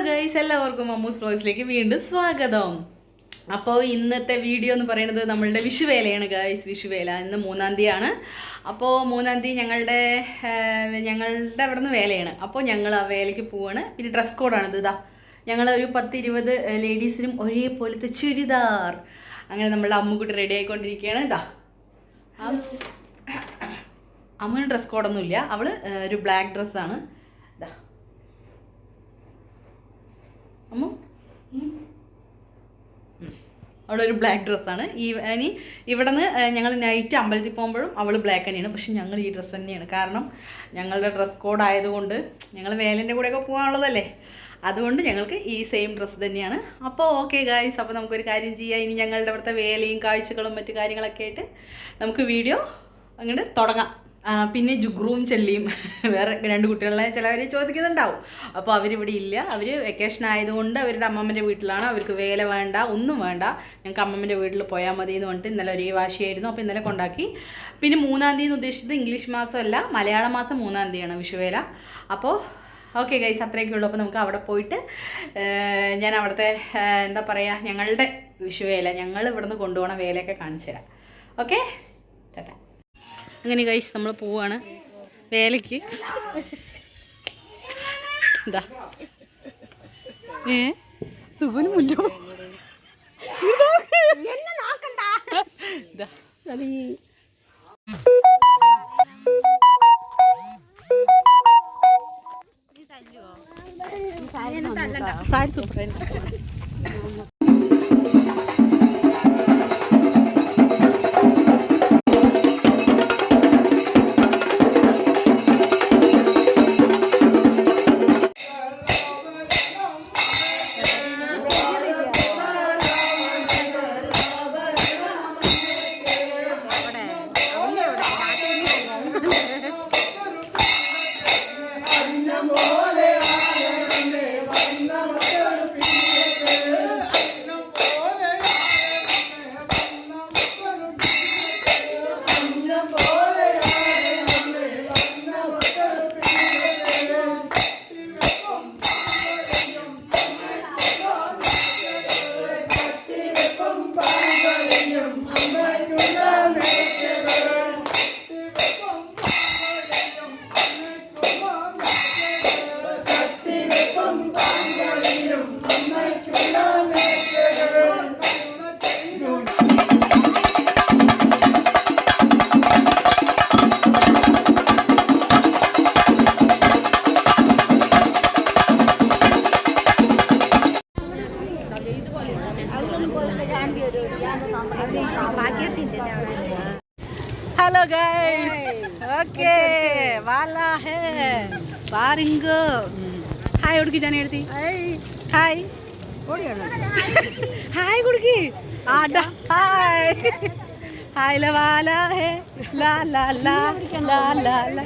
Guys, എല്ലാവർക്കും അമ്മൂസ് വോയിസിലേക്ക് വീണ്ടും സ്വാഗതം. അപ്പോൾ ഇന്നത്തെ വീഡിയോ എന്ന് പറയുന്നത് നമ്മളുടെ വിഷുവേലയാണ് ഗൈസ്. വിഷുവേല ഇന്ന് 3-ാം തീയതിയാണ്. അപ്പോൾ 3-ാം തീയതി ഞങ്ങളുടെ അവിടെ നിന്ന് വേലയാണ്. അപ്പോൾ ഞങ്ങൾ ആ വേലയ്ക്ക് പോവാണ്. പിന്നെ ഡ്രസ് കോഡാണിത്. ഇതാ ഞങ്ങളൊരു 10-20 ലേഡീസിനും ഒരേപോലത്തെ ചുരിദാർ. അങ്ങനെ നമ്മളുടെ അമ്മുക്കുട്ടി റെഡി ആയിക്കൊണ്ടിരിക്കുകയാണ്. ഇതാ അമ്മുവിന് ഡ്രസ് കോഡൊന്നുമില്ല. അവൾ ഒരു ബ്ലാക്ക് ഡ്രസ്സാണ്. ഇതാ അമ്മു അവളൊരു ബ്ലാക്ക് ഡ്രസ്സാണ്. ഇനി ഇവിടെ നിന്ന് ഞങ്ങൾ നൈറ്റ് അമ്പലത്തിൽ പോകുമ്പോഴും അവൾ ബ്ലാക്ക് തന്നെയാണ്. പക്ഷെ ഞങ്ങൾ ഈ ഡ്രസ്സ് തന്നെയാണ്. കാരണം ഞങ്ങളുടെ ഡ്രസ് കോഡ് ആയതുകൊണ്ട് ഞങ്ങൾ വേലൻ്റെ കൂടെയൊക്കെ പോകാനുള്ളതല്ലേ, അതുകൊണ്ട് ഞങ്ങൾക്ക് ഈ സെയിം ഡ്രസ്സ് തന്നെയാണ്. അപ്പോൾ ഓക്കെ ഗായ്സ്, അപ്പോൾ നമുക്കൊരു കാര്യം ചെയ്യാം. ഇനി ഞങ്ങളുടെ ഇവിടുത്തെ വേലയും കാഴ്ചകളും മറ്റു കാര്യങ്ങളൊക്കെ ആയിട്ട് നമുക്ക് വീഡിയോ അങ്ങോട്ട് തുടങ്ങാം. പിന്നെ ജുഗ്രുവും ചെല്ലിയും വേറെ 2 കുട്ടികളെ ചിലവർ ചോദിക്കുന്നുണ്ടാവും. അപ്പോൾ അവരിവിടെ ഇല്ല. അവർ വെക്കേഷൻ ആയതുകൊണ്ട് അവരുടെ അമ്മമ്മൻ്റെ വീട്ടിലാണ്. അവർക്ക് വേല വേണ്ട, ഒന്നും വേണ്ട, ഞങ്ങൾക്ക് അമ്മമ്മൻ്റെ വീട്ടിൽ പോയാൽ മതി എന്ന് പറഞ്ഞിട്ട് ഇന്നലെ ഒരേ വാശിയായിരുന്നു. അപ്പോൾ ഇന്നലെ കൊണ്ടാക്കി. പിന്നെ 3-ാം തീയതി എന്ന് ഉദ്ദേശിച്ചത് ഇംഗ്ലീഷ് മാസമല്ല, മലയാള മാസം 3-ാം തീയതിയാണ് വിഷുവേല. അപ്പോൾ ഓക്കെ ഗൈസ്, അത്രയൊക്കെ ഉള്ളൂ. അപ്പോൾ നമുക്ക് അവിടെ പോയിട്ട് ഞാൻ അവിടുത്തെ എന്താ പറയുക, ഞങ്ങളുടെ വിഷുവേല ഞങ്ങൾ ഇവിടുന്ന് കൊണ്ടുപോകണ വേലയൊക്കെ കാണിച്ചു തരാം. Okay, tata. അങ്ങനെ ഗൈസ് നമ്മൾ പോവാണ് വേലയ്ക്ക്. എന്താ സുഖന് മുല്ലോ sari super. Hello guys, okay വാലാ ഹേ പാരിംഗ്. ഹായ് കൊടുക്കി ജാനെ എടുത്തി. ഹായ് ഹായ് കൊടുക്കി. ആടാ ഹായ് ഹായ് ല വാലാ ഹേ ലാ ലാ ലാ ലാ ലാ ലാ.